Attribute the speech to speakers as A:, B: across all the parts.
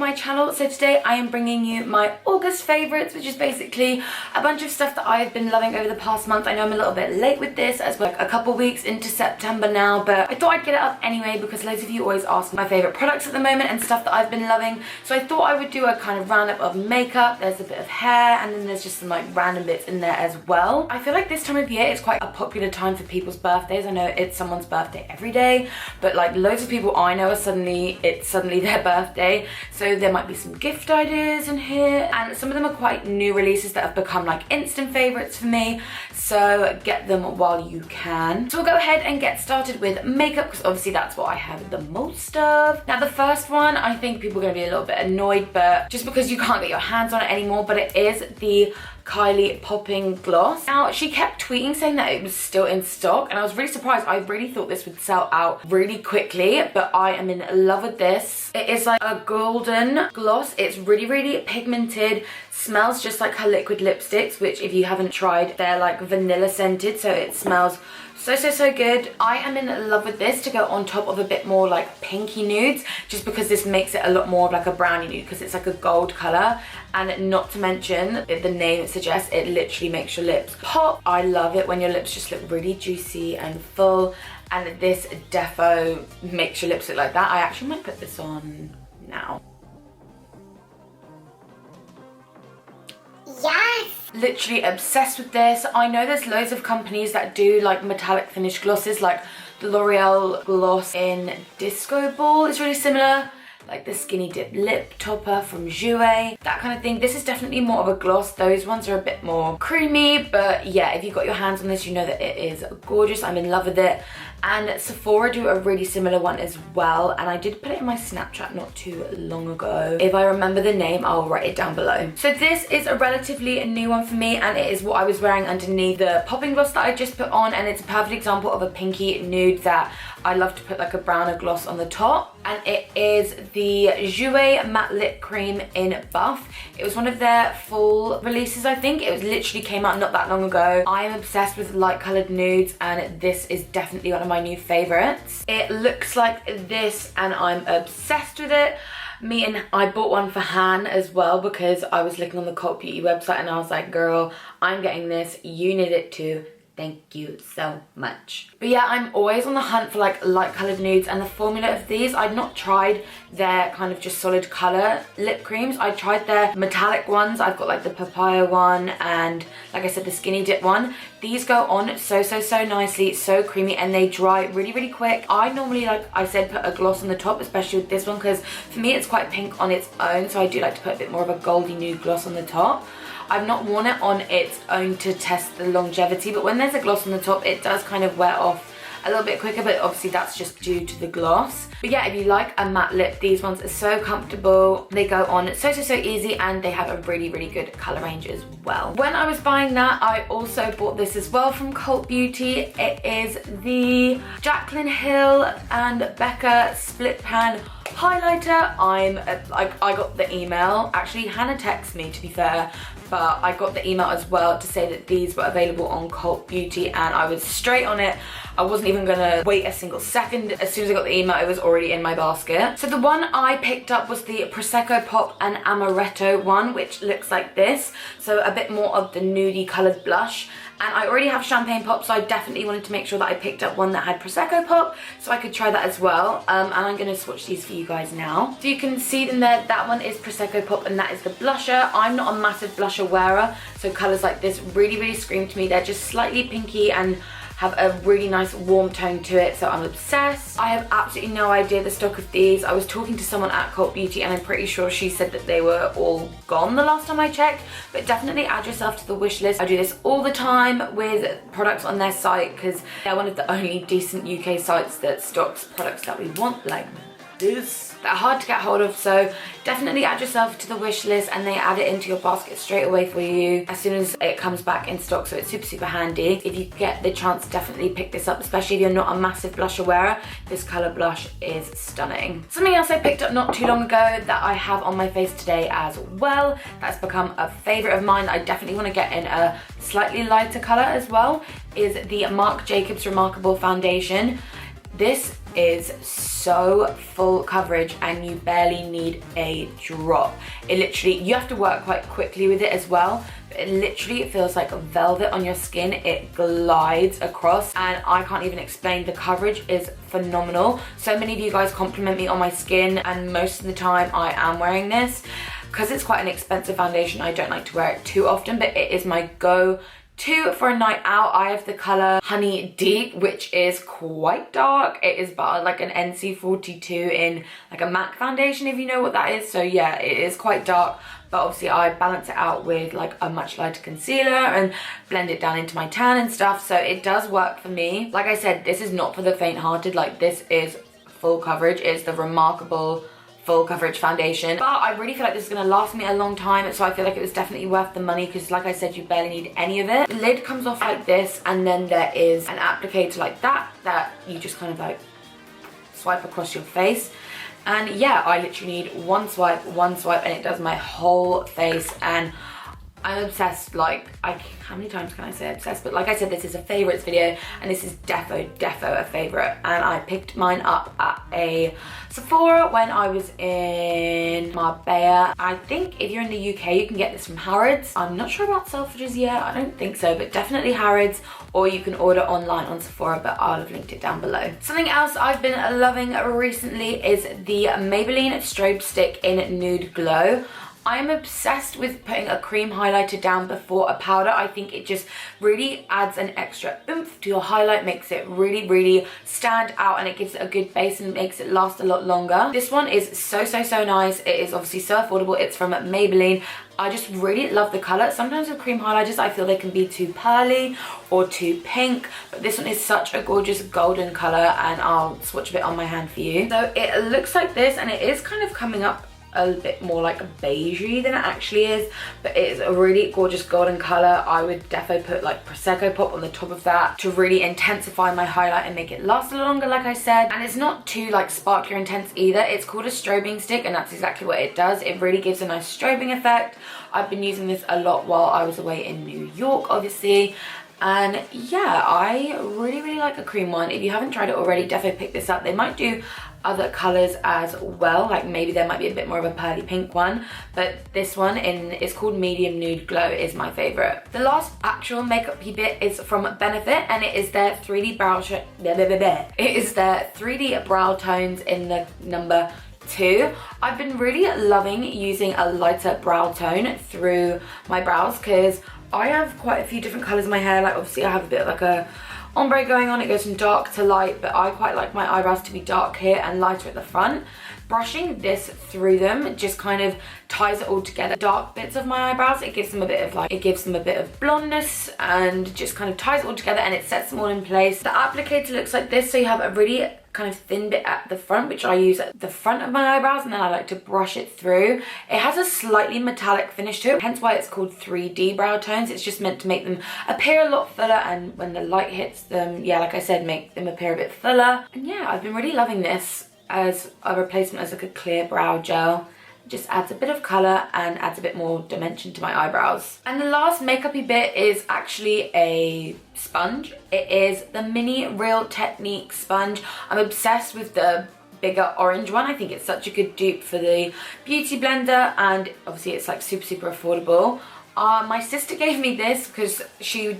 A: my channel. So today I am bringing you my August favourites, which is basically a bunch of stuff that I've been loving over the past month. I know I'm a little bit late with this as we're like a couple weeks into September now, but I thought I'd get it up anyway because loads of you always ask my favourite products at the moment and stuff that I've been loving. So I thought I would do a kind of roundup of makeup. There's a bit of hair and then there's just some like random bits in there as well. I feel like this time of year is quite a popular time for people's birthdays. I know it's someone's birthday every day, but like loads of people I know are suddenly their birthday. So there might be some gift ideas in here, and some of them are quite new releases that have become like instant favorites for me, so get them while you can. So we'll go ahead and get started with makeup because obviously that's what I have the most of. Now the first one, I think people are going to be a little bit annoyed, but just because you can't get your hands on it anymore, but it is the Kylie Popping Gloss. Now she kept tweeting saying that it was still in stock, and I was really surprised. I really thought this would sell out really quickly, but I am in love with this. It is like a golden gloss. It's really pigmented, smells just like her liquid lipsticks, which if you haven't tried, they're like vanilla scented, so it smells so good. I am in love with this to go on top of a bit more like pinky nudes, just because this makes it a lot more of like a brownie nude because it's like a gold color, and not to mention the name suggests it literally makes your lips pop. I love it when your lips just look really juicy and full, and this defo makes your lips look like that. I actually might put this on now.
B: Yes!
A: Literally obsessed with this. I know there's loads of companies that do like metallic finish glosses, like the L'Oreal gloss in Disco Ball is really similar, like the Skinny Dip Lip Topper from Jouer, that kind of thing. This is definitely more of a gloss. Those ones are a bit more creamy, but yeah, if you got your hands on this, you know that it is gorgeous. I'm in love with it. And Sephora do a really similar one as well, and I did put it in my Snapchat not too long ago. If I remember the name, I'll write it down below. So this is a relatively new one for me, and it is what I was wearing underneath the popping gloss that I just put on, and it's a perfect example of a pinky nude that I love to put like a browner gloss on the top. And it is the Jouer Matte Lip Cream in Buff. It was one of their fall releases, I think. It was literally came out not that long ago. I am obsessed with light coloured nudes, and this is definitely one of my new favourites. It looks like this and I'm obsessed with it. I bought one for Han as well because I was looking on the Cult Beauty website and I was like, girl, I'm getting this, you need it too. Thank you so much. But yeah, I'm always on the hunt for like light coloured nudes, and the formula of these, I'd not tried their kind of just solid colour lip creams. I tried their metallic ones. I've got like the papaya one and like I said, the Skinny Dip one. These go on so nicely, so creamy, and they dry really quick. I normally, like I said, put a gloss on the top, especially with this one, because for me it's quite pink on its own, so I do like to put a bit more of a goldy nude gloss on the top. I've not worn it on its own to test the longevity, but when there's a gloss on the top, it does kind of wear off a little bit quicker, but obviously that's just due to the gloss. But yeah, if you like a matte lip, these ones are so comfortable. They go on so easy, and they have a really good colour range as well. When I was buying that, I also bought this as well from Cult Beauty. It is the Jaclyn Hill and Becca Split Pan highlighter. I got the email. Actually, Hannah texted me, to be fair, but I got the email as well to say that these were available on Cult Beauty, and I was straight on it. I wasn't even gonna wait a single second. As soon as I got the email, it was already in my basket. So the one I picked up was the Prosecco Pop and Amaretto one, which looks like this. So a bit more of the nudie coloured blush. And I already have Champagne Pop, so I definitely wanted to make sure that I picked up one that had Prosecco Pop, so I could try that as well. And I'm going to swatch these for you guys now. So you can see them there. That one is Prosecco Pop, and that is the blusher. I'm not a massive blusher wearer, so colours like this really scream to me. They're just slightly pinky and have a really nice warm tone to it, so I'm obsessed. I have absolutely no idea the stock of these. I was talking to someone at Cult Beauty and I'm pretty sure she said that they were all gone the last time I checked, but definitely add yourself to the wish list. I do this all the time with products on their site because they're one of the only decent UK sites that stocks products that we want, like this. They're hard to get hold of, so definitely add yourself to the wish list, and they add it into your basket straight away for you as soon as it comes back in stock, so it's super handy. If you get the chance, definitely pick this up, especially if you're not a massive blusher wearer. This colour blush is stunning. Something else I picked up not too long ago that I have on my face today as well, that's become a favourite of mine, I definitely want to get in a slightly lighter colour as well, is the Marc Jacobs Remarkable Foundation. This is so full coverage and you barely need a drop. It literally, you have to work quite quickly with it as well, but it literally feels like velvet on your skin. It glides across and I can't even explain. The coverage is phenomenal. So many of you guys compliment me on my skin, and most of the time I am wearing this. Because it's quite an expensive foundation, I don't like to wear it too often, but it is my go-to for a night out. I have the colour Honey Deep, which is quite dark. It is about like an NC42 in like a MAC foundation, if you know what that is. So yeah, it is quite dark, but obviously I balance it out with like a much lighter concealer and blend it down into my tan and stuff. So it does work for me. Like I said, this is not for the faint-hearted. Like, this is full coverage. It's the Remarkable full coverage foundation, but I really feel like this is going to last me a long time, so I feel like it was definitely worth the money, because like I said, you barely need any of it. The lid comes off like this, and then there is an applicator like that you just kind of like swipe across your face. And yeah, I literally need one swipe, and it does my whole face. And I'm obsessed. Like, how many times can I say obsessed? But like I said, this is a favorites video, and this is defo a favorite. And I picked mine up at a Sephora when I was in Marbella. I think if you're in the UK, you can get this from Harrods. I'm not sure about Selfridges yet. I don't think so, but definitely Harrods, or you can order online on Sephora, but I'll have linked it down below. Something else I've been loving recently is the Maybelline Strobe Stick in Nude Glow. I'm obsessed with putting a cream highlighter down before a powder. I think it just really adds an extra oomph to your highlight, makes it really stand out, and it gives it a good base and makes it last a lot longer. This one is so nice. It is obviously so affordable. It's from Maybelline. I just really love the colour. Sometimes with cream highlighters, I feel they can be too pearly or too pink, but this one is such a gorgeous golden colour, and I'll swatch a bit on my hand for you. So it looks like this, and it is kind of coming up a bit more like beigey than it actually is, but it is a really gorgeous golden colour. I would definitely put like Prosecco Pop on the top of that to really intensify my highlight and make it last a lot longer, like I said. And it's not too like sparkly or intense either. It's called a strobing stick, and that's exactly what it does. It really gives a nice strobing effect. I've been using this a lot while I was away in New York, obviously. And yeah, I really like a cream one. If you haven't tried it already, definitely pick this up. They might do other colors as well, like maybe there might be a bit more of a pearly pink one, but this one is called Medium Nude Glow, is my favorite. The last actual makeup bit is from Benefit, and it is their 3D brow it is their 3D brow tones in the number 2. I've been really loving using a lighter brow tone through my brows, because I have quite a few different colors in my hair. Like, obviously I have a bit of like a ombre going on. It goes from dark to light, but I quite like my eyebrows to be dark here and lighter at the front. Brushing this through them just kind of ties it all together. Dark bits of my eyebrows, it gives them a bit of blondness, and just kind of ties it all together, and it sets them all in place. The applicator looks like this, so you have a really kind of thin bit at the front, which I use at the front of my eyebrows, and then I like to brush it through. It has a slightly metallic finish to it, hence why it's called 3D brow tones. It's just meant to make them appear a lot fuller, and when the light hits them, yeah, like I said, make them appear a bit fuller. And yeah, I've been really loving this as a replacement as like a clear brow gel. It just adds a bit of colour and adds a bit more dimension to my eyebrows. And the last makeup-y bit is actually a sponge. It is the Mini Real Technique sponge. I'm obsessed with the bigger orange one. I think it's such a good dupe for the beauty blender, and obviously it's like super affordable. My sister gave me this because she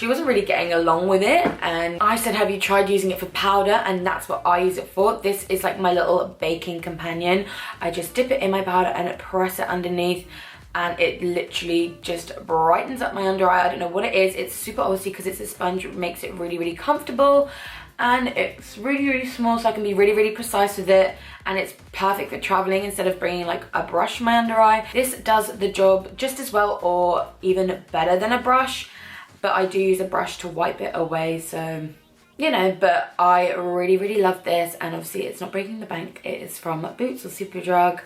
A: wasn't really getting along with it, and I said, have you tried using it for powder? And that's what I use it for. This is like my little baking companion. I just dip it in my powder and press it underneath, and it literally just brightens up my under eye. I don't know what it is. It's super, obviously because it's a sponge, it makes it really comfortable, and it's really small, so I can be really precise with it, and it's perfect for traveling instead of bringing like a brush to my under eye. This does the job just as well, or even better than a brush, but I do use a brush to wipe it away, so you know. But I really love this, and obviously it's not breaking the bank. It is from Boots or Superdrug,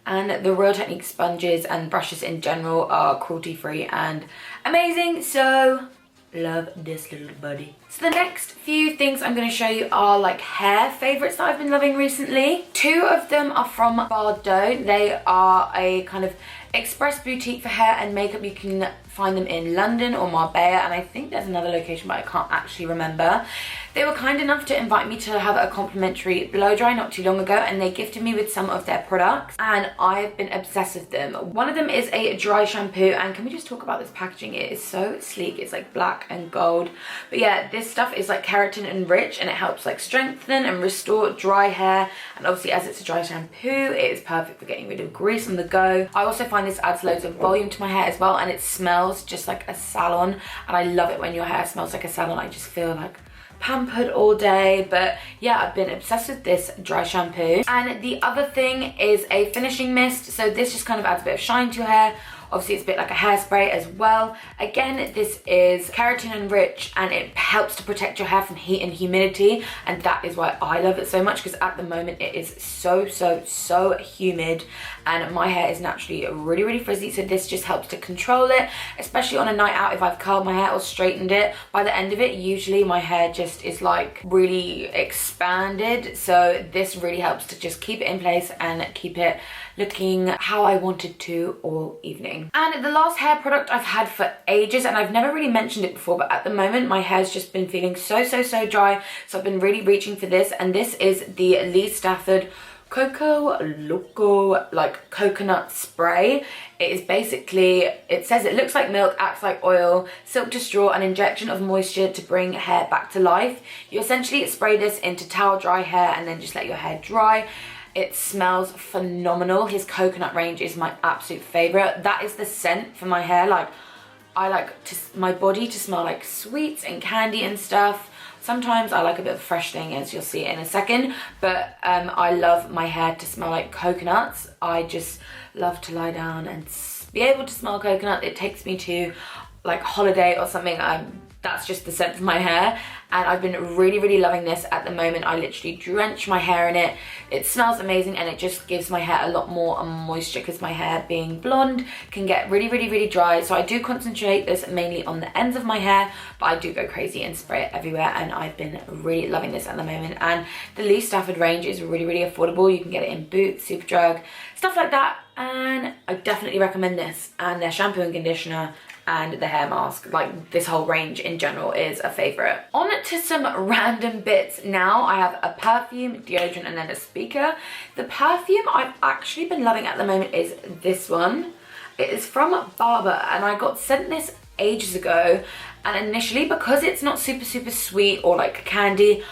A: and the Real Technique sponges and brushes in general are cruelty-free and amazing, so love this little buddy. So the next few things I'm going to show you are like hair favorites that I've been loving recently. 2 of them are from Barbour. They are a kind of express boutique for hair and makeup. You can find them in London or Marbella, and I think there's another location but I can't actually remember. They were kind enough to invite me to have a complimentary blow dry not too long ago, and they gifted me with some of their products and I've been obsessed with them. One of them is a dry shampoo, and can we just talk about this packaging? It is so sleek. It's like black and gold. But yeah, this stuff is like keratin enriched and it helps like strengthen and restore dry hair, and obviously as it's a dry shampoo it is perfect for getting rid of grease on the go. I also find this adds loads of volume to my hair as well, and it smells just like a salon, and I love it when your hair smells like a salon. I just feel like pampered all day. But yeah, I've been obsessed with this dry shampoo. And the other thing is a finishing mist, so this just kind of adds a bit of shine to your hair. Obviously it's a bit like a hairspray as well. Again, this is keratin enriched and it helps to protect your hair from heat and humidity, and that is why I love it so much, because at the moment it is so humid and my hair is naturally really frizzy, so this just helps to control it, especially on a night out if I've curled my hair or straightened it. By the end of it, usually my hair just is like really expanded, so this really helps to just keep it in place and keep it looking how I wanted to all evening. And the last hair product I've had for ages, and I've never really mentioned it before, but at the moment my hair's just been feeling so dry, so I've been really reaching for this, and this is the Lee Stafford Coco Loco like coconut spray. It is basically, it says it looks like milk, acts like oil, silk to straw, an injection of moisture to bring hair back to life. You essentially spray this into towel dry hair and then just let your hair dry. It smells phenomenal. His coconut range is my absolute favorite. That is the scent for my hair. Like, I like my body to smell like sweets and candy and stuff. Sometimes I like a bit of fresh thing, as you'll see in a second, but I love my hair to smell like coconuts. I just love to lie down and be able to smell coconut. It takes me to like holiday or something. That's just the scent for my hair, and I've been really loving this at the moment. I literally drench my hair in it. It smells amazing, and it just gives my hair a lot more moisture, because my hair being blonde can get really dry. So I do concentrate this mainly on the ends of my hair, but I do go crazy and spray it everywhere, and I've been really loving this at the moment. And the Lee Stafford range is really affordable. You can get it in Boots, Superdrug, stuff like that, and I definitely recommend this. And their shampoo and conditioner and the hair mask, like this whole range in general is a favorite. On to some random bits now. I have a perfume, deodorant, and then a speaker. The perfume I've actually been loving at the moment is this one. It is from Barbour, and I got sent this ages ago, and initially, because it's not super sweet or like candy,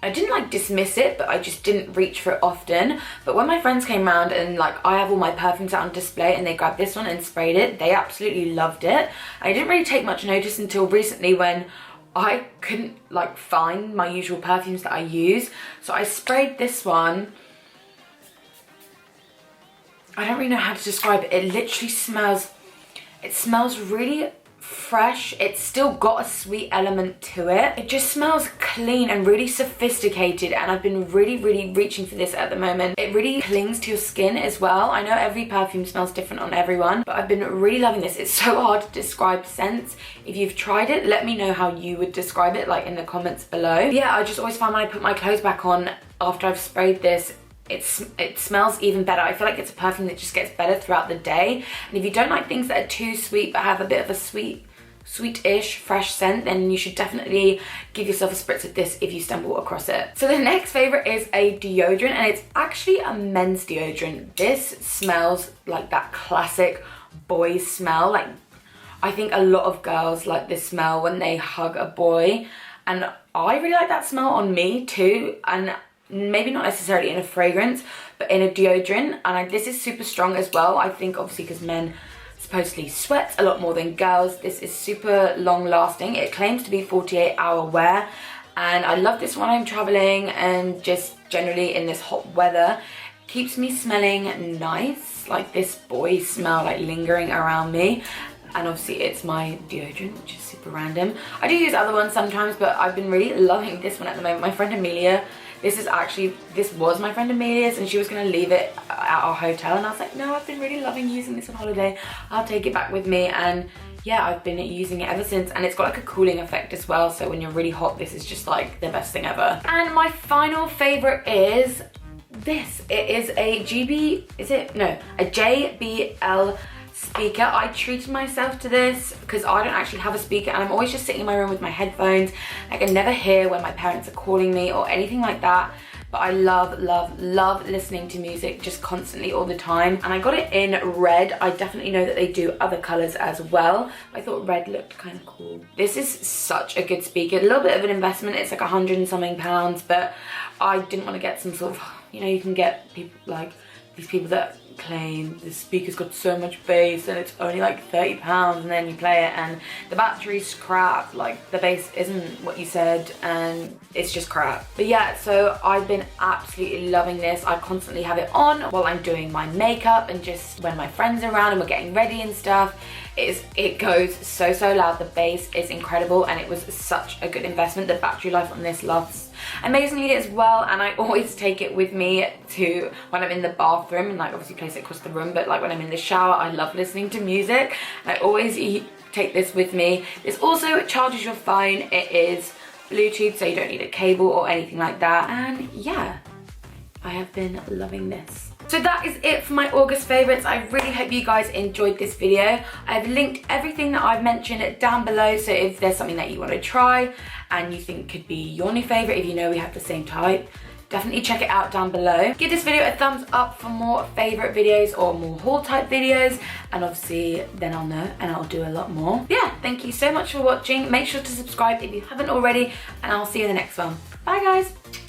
A: I didn't like dismiss it, but I just didn't reach for it often. But when my friends came around and like I have all my perfumes out on display and they grabbed this one and sprayed it, they absolutely loved it. I didn't really take much notice until recently when I couldn't like find my usual perfumes that I use. So I sprayed this one. I don't really know how to describe it. It literally smells, it smells really fresh. It's still got a sweet element to it. It just smells clean and really sophisticated, and I've been really reaching for this at the moment. It really clings to your skin as well. I know every perfume smells different on everyone, but I've been really loving this. It's so hard to describe scents. If you've tried it, let me know how you would describe it, like in the comments below. Yeah, I just always find when I put my clothes back on after I've sprayed this, it smells even better. I feel like it's a perfume that just gets better throughout the day. And if you don't like things that are too sweet but have a bit of a sweet-ish fresh scent, then you should definitely give yourself a spritz of this if you stumble across it. So the next favorite is a deodorant, and it's actually a men's deodorant. This smells like that classic boy smell. Like, I think a lot of girls like this smell when they hug a boy, and I really like that smell on me too. And maybe not necessarily in a fragrance, but in a deodorant. And this is super strong as well. I think obviously because men supposedly sweat a lot more than girls, this is super long lasting. It claims to be 48-hour wear, and I love this when I'm traveling and just generally in this hot weather. Keeps me smelling nice, like this boy smell like lingering around me. And obviously it's my deodorant, which is super random. I do use other ones sometimes, but I've been really loving this one at the moment. My friend Amelia, this was my friend Amelia's, and she was gonna leave it at our hotel, and I was like, no, I've been really loving using this on holiday. I'll take it back with me. And yeah, I've been using it ever since, and it's got like a cooling effect as well. So when you're really hot, this is just like the best thing ever. And my final favorite is this. It is a JBL speaker. I treated myself to this because I don't actually have a speaker, and I'm always just sitting in my room with my headphones. I can never hear when my parents are calling me or anything like that. But I love, love, love listening to music just constantly all the time. And I got it in red. I definitely know that they do other colors as well. I thought red looked kind of cool. This is such a good speaker. A little bit of an investment. It's like £100 and something, but I didn't want to get some sort of, you know, you can get people like these people that claim the speaker's got so much bass and it's only like £30, and then you play it and the battery's crap, like the bass isn't what you said and it's just crap. But yeah, so I've been absolutely loving this. I constantly have it on while I'm doing my makeup and just when my friends are around and we're getting ready and stuff. It goes so loud. The bass is incredible and it was such a good investment. The battery life on this lasts amazingly as well, and I always take it with me to when I'm in the bathroom, and like obviously place it across the room, but like when I'm in the shower I love listening to music. I always take this with me. This also charges your phone. It is Bluetooth, so you don't need a cable or anything like that. And yeah, I have been loving this. So that is it for my August favourites. I really hope you guys enjoyed this video. I've linked everything that I've mentioned down below, so if there's something that you want to try and you think could be your new favourite, if you know we have the same type, definitely check it out down below. Give this video a thumbs up for more favourite videos or more haul type videos, and obviously then I'll know and I'll do a lot more. Yeah, thank you so much for watching. Make sure to subscribe if you haven't already, and I'll see you in the next one. Bye guys.